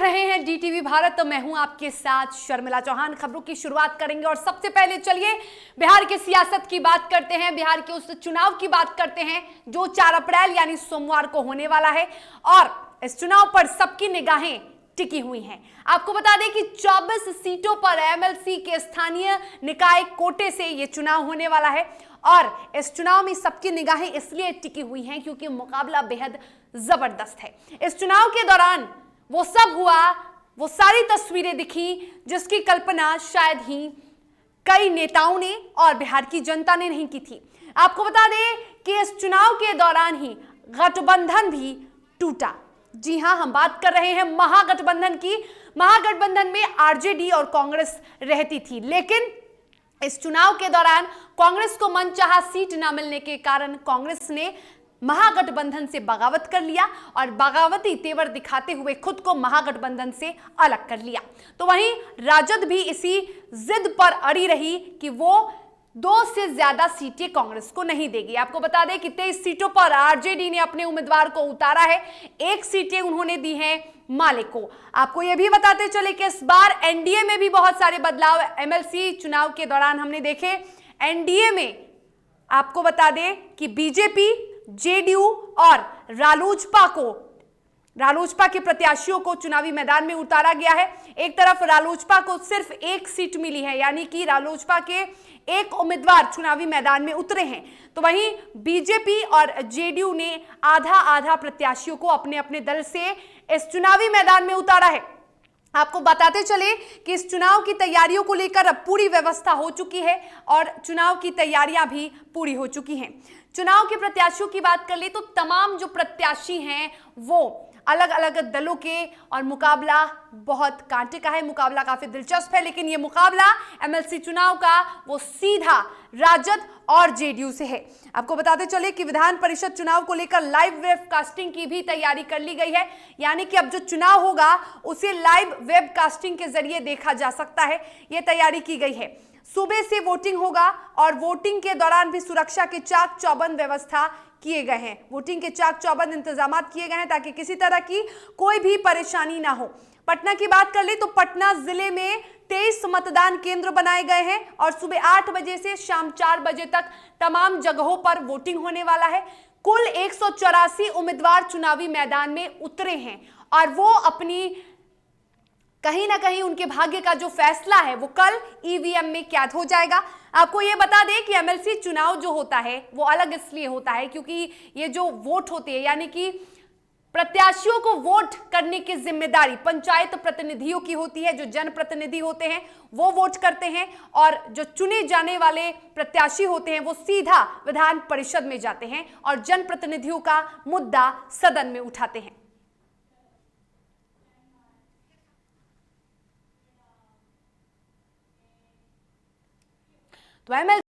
देख रहे हैं डीटीवी भारत। तो मैं हूं आपके साथ शर्मिला चौहान। खबरों की शुरुआत करेंगे और सबसे पहले चलिए बिहार की सियासत की बात करते हैं। बिहार के उस चुनाव की बात करते हैं जो 4 अप्रैल यानी सोमवार को होने वाला है और इस चुनाव पर सबकी निगाहें टिकी हुई हैं। आपको बता दें कि 24 सीटों पर एमएलसी के स्थानीय निकाय कोटे से यह चुनाव होने वाला है और इस चुनाव में सबकी निगाहें इसलिए टिकी हुई हैं क्योंकि मुकाबला बेहद जबरदस्त है। इस चुनाव के दौरान वो सब हुआ, वो सारी तस्वीरें दिखी जिसकी कल्पना शायद ही कई नेताओं ने और बिहार की जनता ने नहीं की थी। आपको बता दें कि इस चुनाव के दौरान ही गठबंधन भी टूटा। जी हां, हम बात कर रहे हैं महागठबंधन की। महागठबंधन में आरजेडी और कांग्रेस रहती थी, लेकिन इस चुनाव के दौरान कांग्रेस को मनचाहा सीट न मिलने के कारण कांग्रेस ने महागठबंधन से बगावत कर लिया और बगावती तेवर दिखाते हुए खुद को महागठबंधन से अलग कर लिया। तो वहीं राजद भी इसी जिद पर अड़ी रही कि वो 2 से ज्यादा सीटें कांग्रेस को नहीं देगी। आपको बता दें कि 23 सीटों पर आरजेडी ने अपने उम्मीदवार को उतारा है, 1 सीटें उन्होंने दी हैं माले को। आपको यह भी बताते चले कि इस बार एनडीए में भी बहुत सारे बदलाव एमएलसी चुनाव के दौरान हमने देखे। एनडीए में आपको बता दें कि बीजेपी, जेडीयू और रालोजपा के प्रत्याशियों को चुनावी मैदान में उतारा गया है। एक तरफ रालोजपा को सिर्फ 1 सीट मिली है, यानी कि रालोजपा के 1 उम्मीदवार चुनावी मैदान में उतरे हैं। तो वहीं बीजेपी और जेडीयू ने आधा आधा प्रत्याशियों को अपने अपने दल से इस चुनावी मैदान में उतारा है। आपको बताते चले कि इस चुनाव की तैयारियों को लेकर अब पूरी व्यवस्था हो चुकी है और चुनाव की तैयारियां भी पूरी हो चुकी हैं। चुनाव के प्रत्याशियों की बात कर ले तो तमाम जो प्रत्याशी हैं वो अलग अलग दलों के और मुकाबला बहुत कांटे का है। मुकाबला काफी दिलचस्प है, लेकिन ये मुकाबला एमएलसी चुनाव का वो सीधा राजद और जेडीयू से है। आपको बताते चले कि विधान परिषद चुनाव को लेकर लाइव वेबकास्टिंग की भी तैयारी कर ली गई है, यानी कि अब जो चुनाव होगा उसे लाइव वेबकास्टिंग के जरिए देखा जा सकता है। यह तैयारी की गई है। सुबह से वोटिंग होगा और वोटिंग के दौरान भी सुरक्षा के चाक चौबंद व्यवस्था किए गए हैं। वोटिंग के चाक चौबंद इंतजाम किए गए हैं ताकि किसी तरह की कोई भी परेशानी ना हो। पटना की बात कर ले तो पटना जिले में 23 मतदान केंद्र बनाए गए हैं और सुबह 8 बजे से शाम 4 बजे तक तमाम जगहों पर वोटिंग होने वाला है। कुल 184 उम्मीदवार चुनावी मैदान में उतरे हैं और वो अपनी कहीं ना कहीं उनके भाग्य का जो फैसला है वो कल ईवीएम में कैद हो जाएगा। आपको ये बता दें कि एमएलसी चुनाव जो होता है वो अलग इसलिए होता है क्योंकि ये जो वोट होते हैं, यानी कि प्रत्याशियों को वोट करने की जिम्मेदारी पंचायत प्रतिनिधियों की होती है। जो जनप्रतिनिधि होते हैं वो वोट करते हैं और जो चुने जाने वाले प्रत्याशी होते हैं वो सीधा विधान परिषद में जाते हैं और जनप्रतिनिधियों का मुद्दा सदन में उठाते हैं। तो